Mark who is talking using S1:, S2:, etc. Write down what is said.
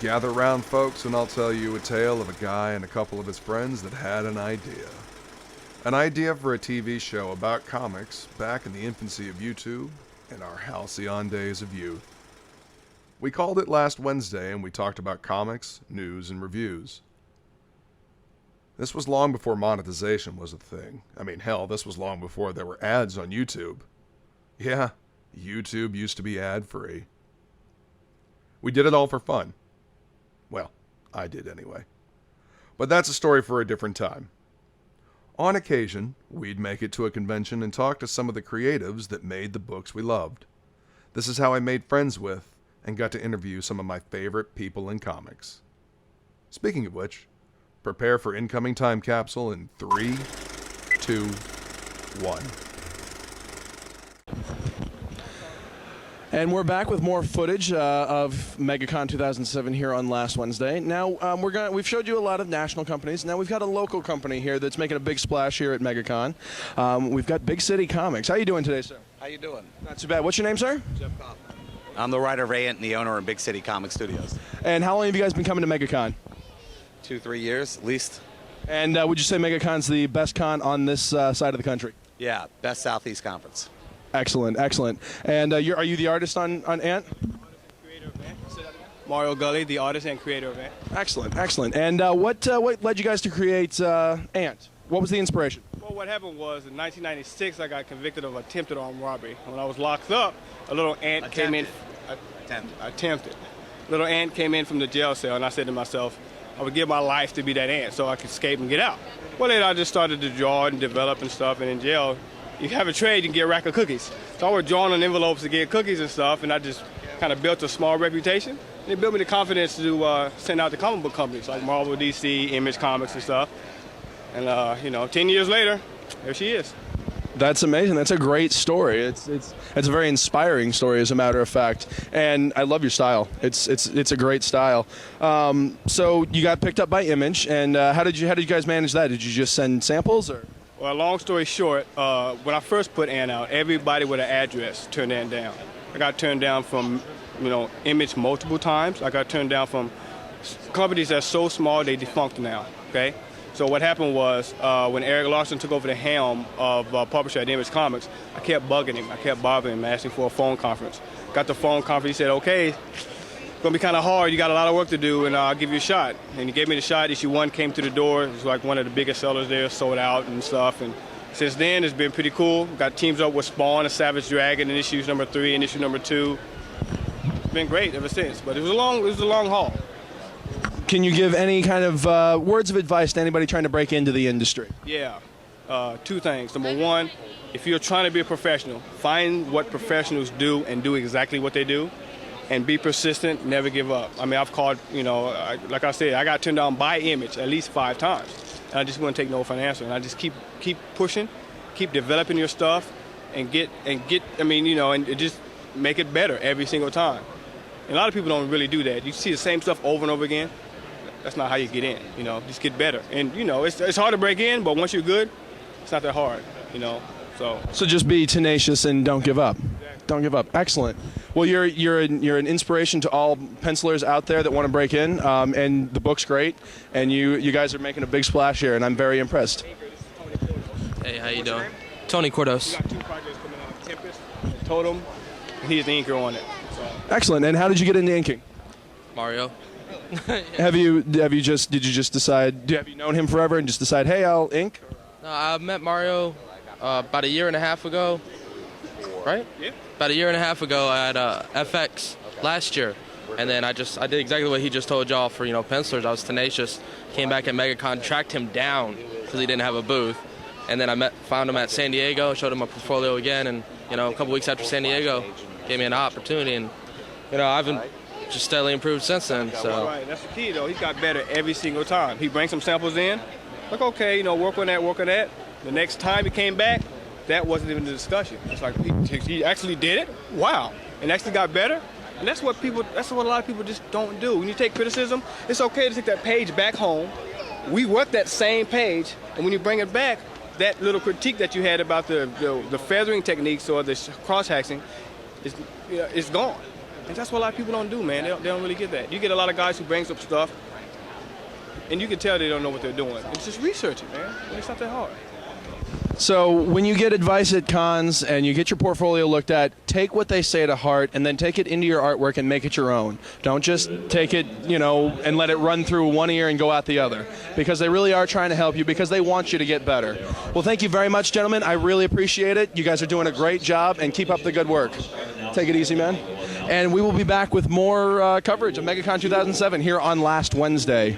S1: Gather round, folks, and I'll tell you a tale of a guy and a couple of his friends that had an idea. An idea for a TV show about comics back in the infancy of YouTube and our halcyon days of youth. We called it last Wednesday, and we talked about comics, news, and reviews. This was long before monetization was a thing. I mean, hell, this was long before there were ads on YouTube. Yeah, YouTube used to be ad-free. We did it all for fun. Well, I did anyway. But that's a story for a different time. On occasion, we'd make it to a convention and talk to some of the creatives that made the books we loved. This is how I made friends with and got to interview some of my favorite people in comics. Speaking of which, prepare for incoming time capsule in 3, 2, 1.
S2: And we're back with more footage of MegaCon 2007 here on last Wednesday. Now we've showed you a lot of national companies. Now we've got a local company here that's making a big splash here at MegaCon. We've got Big City Comics. How you doing today, sir?
S3: How you doing?
S2: Not too bad. What's your name, sir?
S3: Jeff Cobb. I'm the writer of Ant and the owner of Big City Comic Studios.
S2: And how long have you guys been coming to MegaCon?
S3: 2-3 years at least.
S2: And would you say MegaCon's the best con on this side of the country?
S3: Yeah, best Southeast Conference.
S2: Excellent, excellent. And are you the artist on Ant?
S4: Mario Gully, the artist and creator of Ant.
S2: Excellent, excellent. And what led you guys to create Ant? What was the inspiration?
S4: Well, what happened was in 1996, I got convicted of attempted armed robbery. When I was locked up, a little ant came in. Attempted. Little ant came in from the jail cell, and I said to myself, I would give my life to be that ant so I could escape and get out. Well, then I just started to draw and develop and stuff, and in jail, you have a trade, you can get a rack of cookies. So I was drawing on envelopes to get cookies and stuff, and I just kind of built a small reputation. And it built me the confidence to send out to comic book companies like Marvel, DC, Image Comics and stuff. And 10 years later, there she is.
S2: That's amazing. That's a great story. It's a very inspiring story, as a matter of fact. And I love your style. It's a great style. So you got picked up by Image, and how did you guys manage that? Did you just send samples, or?
S4: Well, long story short, when I first put Ant out, everybody with an address turned Ant down. I got turned down from, Image multiple times. I got turned down from companies that's so small they defunct now. Okay. So what happened was when Eric Larson took over the helm of publisher at Image Comics, I kept bugging him. I kept bothering him, asking for a phone conference. Got the phone conference. He said, okay, it's going to be kind of hard. You got a lot of work to do, and I'll give you a shot. And he gave me the shot. Issue 1 came to the door. It was like one of the biggest sellers there, sold out and stuff. And since then, it's been pretty cool. Got teams up with Spawn and Savage Dragon in issues number 3 and issue number 2. It's been great ever since. But it was a long haul.
S2: Can you give any kind of words of advice to anybody trying to break into the industry?
S4: Yeah, 2 things. Number 1, if you're trying to be a professional, find what professionals do and do exactly what they do, and be persistent, never give up. I mean, I've called, like I said, I got turned down by Image at least 5 times, and I just wouldn't take no for an answer. And I just keep pushing, keep developing your stuff, and and just make it better every single time. And a lot of people don't really do that. You see the same stuff over and over again. That's not how you get in, just get better. And, it's hard to break in, but once you're good, it's not that hard, So
S2: just be tenacious and don't give up. Exactly. Don't give up. Excellent. Well, you're an inspiration to all pencilers out there that want to break in, and the book's great, and you guys are making a big splash here, and I'm very impressed.
S5: Hey, how you doing? Tony Cordos.
S4: We got 2 projects coming out, Tempest and Totem, and he's the inker on it. So.
S2: Excellent. And how did you get into inking?
S5: Mario.
S2: Have you known him forever and just decide, hey, I'll ink?
S5: No, I met Mario about a year and a half ago, right?
S4: Yeah.
S5: About a year and a half ago at FX last year, and then I did exactly what he just told y'all for pencilers. I was tenacious. Came back at MegaCon, tracked him down because he didn't have a booth, and then found him at San Diego, showed him my portfolio again, and a couple weeks after San Diego, gave me an opportunity, and I've been just steadily improved since then. So
S4: right, that's the key though. He got better every single time. He brings some samples in, like okay, work on that. The next time he came back, that wasn't even the discussion. It's like he actually did it. Wow, and actually got better. And that's what a lot of people just don't do. When you take criticism, it's okay to take that page back home. We work that same page, and when you bring it back, that little critique that you had about the feathering techniques or the cross-hatching is gone. And that's what a lot of people don't do, man. They don't really get that. You get a lot of guys who brings up stuff, and you can tell they don't know what they're doing. It's just research it, man. It's not that hard.
S2: So when you get advice at cons and you get your portfolio looked at, take what they say to heart and then take it into your artwork and make it your own. Don't just take it, and let it run through one ear and go out the other, because they really are trying to help you, because they want you to get better. Well, thank you very much, gentlemen. I really appreciate it. You guys are doing a great job, and keep up the good work. Take it easy, man. And we will be back with more coverage of MegaCon 2007 here on last Wednesday.